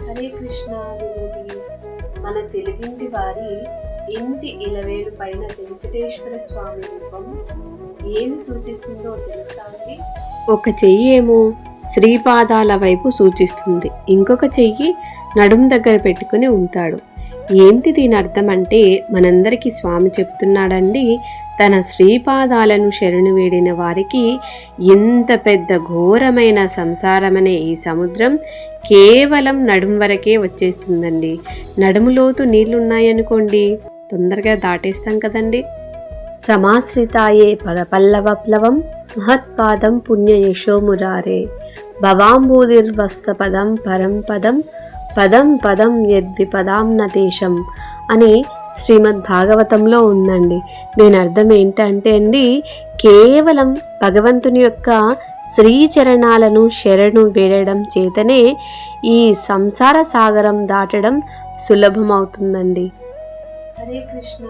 Hare Krishna devotees. మన తెలుగింటి వారి ఇంటి ఇలవేలు పైన వెంకటేశ్వర స్వామి రూపం ఏమి సూచిస్తుందో తెలుసా అండి? ఒక చెయ్యి ఏమో శ్రీపాదాల వైపు సూచిస్తుంది, ఇంకొక చెయ్యి నడుం దగ్గర పెట్టుకుని ఉంటాడు. ఏంటి దీని అర్థం అంటే, మనందరికీ స్వామి చెప్తున్నాడండి, తన శ్రీపాదాలను శరణు వేడిన వారికి ఎంత పెద్ద ఘోరమైన సంసారమనే ఈ సముద్రం కేవలం నడుం వరకే వచ్చేస్తుందండి. నడుములోతు నీళ్లున్నాయనుకోండి, తొందరగా దాటేస్తాం కదండి. సమాశ్రితాయే పదపల్లవప్లవం మహత్పాదం పుణ్య యశోమురారే భవాంబూదిర్వస్త పదం పరం పదం పదం పదం యద్విపదాం నదేశం అని శ్రీమద్ భాగవతంలో ఉందండి. దీని అర్థం ఏంటంటే అండి, కేవలం భగవంతుని యొక్క శ్రీచరణాలను శరణు వేడడం చేతనే ఈ సంసార సాగరం దాటడం సులభమవుతుందండి. హరే కృష్ణ.